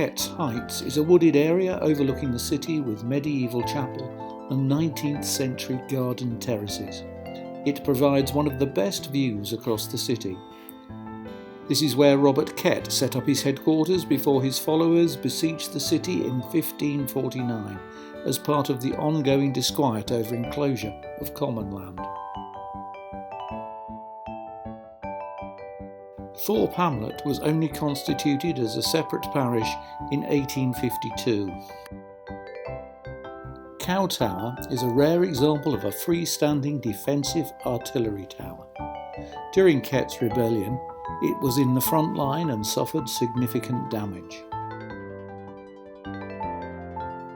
Kett's Heights is a wooded area overlooking the city with medieval chapel and 19th century garden terraces. It provides one of the best views across the city. This is where Robert Kett set up his headquarters before his followers besieged the city in 1549 as part of the ongoing disquiet over enclosure of common land. Thorpe Hamlet was only constituted as a separate parish in 1852. Cow Tower is a rare example of a freestanding defensive artillery tower. During Kett's rebellion, it was in the front line and suffered significant damage.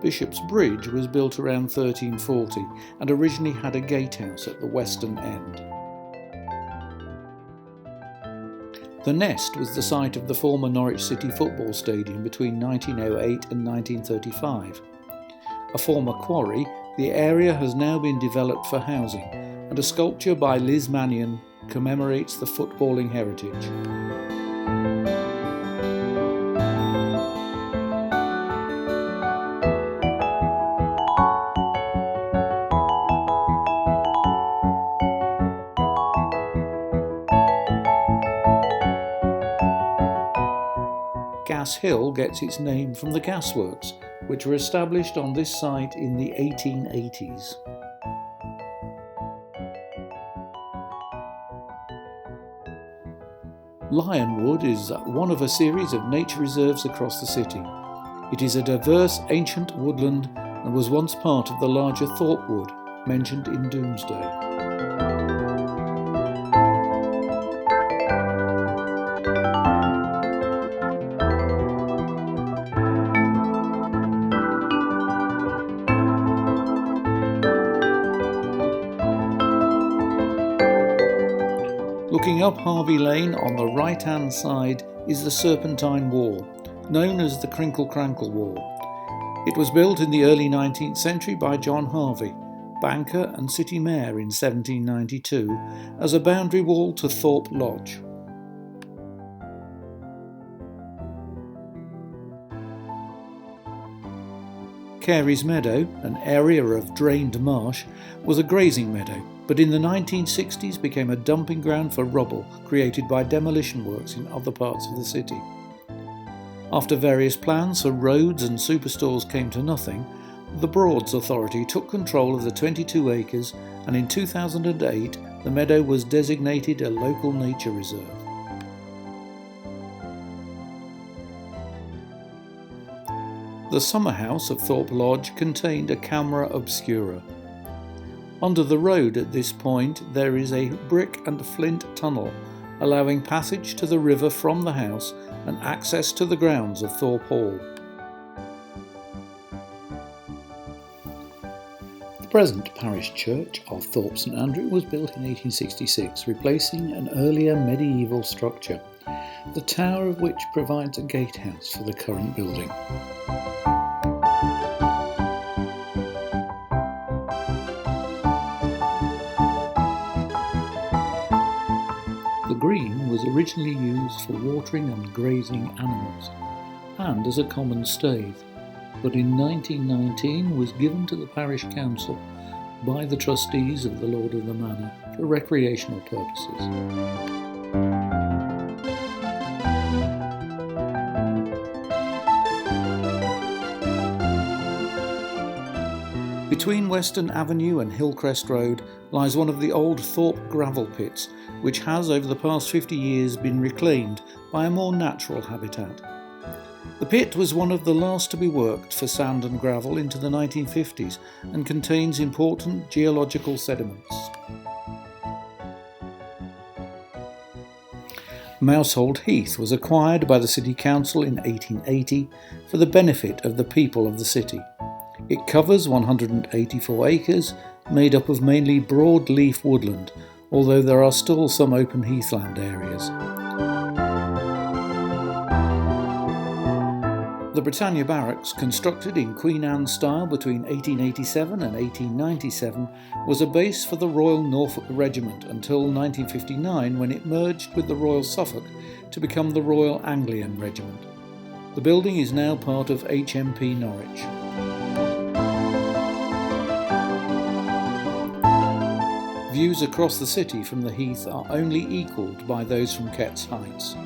Bishop's Bridge was built around 1340 and originally had a gatehouse at the western end. The Nest was the site of the former Norwich City football stadium between 1908 and 1935. A former quarry, the area has now been developed for housing, and a sculpture by Liz Mannion commemorates the footballing heritage. Gas Hill gets its name from the gasworks, which were established on this site in the 1880s. Lionwood is one of a series of nature reserves across the city. It is a diverse ancient woodland and was once part of the larger Thorpe Wood mentioned in Domesday. Looking up Harvey Lane on the right-hand side is the Serpentine Wall, known as the Crinkle Crankle Wall. It was built in the early 19th century by John Harvey, banker and city mayor in 1792, as a boundary wall to Thorpe Lodge. Carey's Meadow, an area of drained marsh, was a grazing meadow, but in the 1960s became a dumping ground for rubble created by demolition works in other parts of the city. After various plans for roads and superstores came to nothing, the Broads Authority took control of the 22 acres, and in 2008 the meadow was designated a local nature reserve. The summer house of Thorpe Lodge contained a camera obscura. Under the road at this point there is a brick and flint tunnel, allowing passage to the river from the house and access to the grounds of Thorpe Hall. The present parish church of Thorpe St Andrew was built in 1866, replacing an earlier medieval structure, the tower of which provides a gatehouse for the current building. The green was originally used for watering and grazing animals, and as a common stave, but in 1919 was given to the parish council by the trustees of the Lord of the Manor for recreational purposes. Between Western Avenue and Hillcrest Road lies one of the old Thorpe gravel pits, which has over the past 50 years been reclaimed by a more natural habitat. The pit was one of the last to be worked for sand and gravel into the 1950s and contains important geological sediments. Mousehold Heath was acquired by the City Council in 1880 for the benefit of the people of the city. It covers 184 acres, made up of mainly broadleaf woodland, although there are still some open heathland areas. The Britannia Barracks, constructed in Queen Anne style between 1887 and 1897, was a base for the Royal Norfolk Regiment until 1959, when it merged with the Royal Suffolk to become the Royal Anglian Regiment. The building is now part of HMP Norwich. Views across the city from the Heath are only equalled by those from Kett's Heights.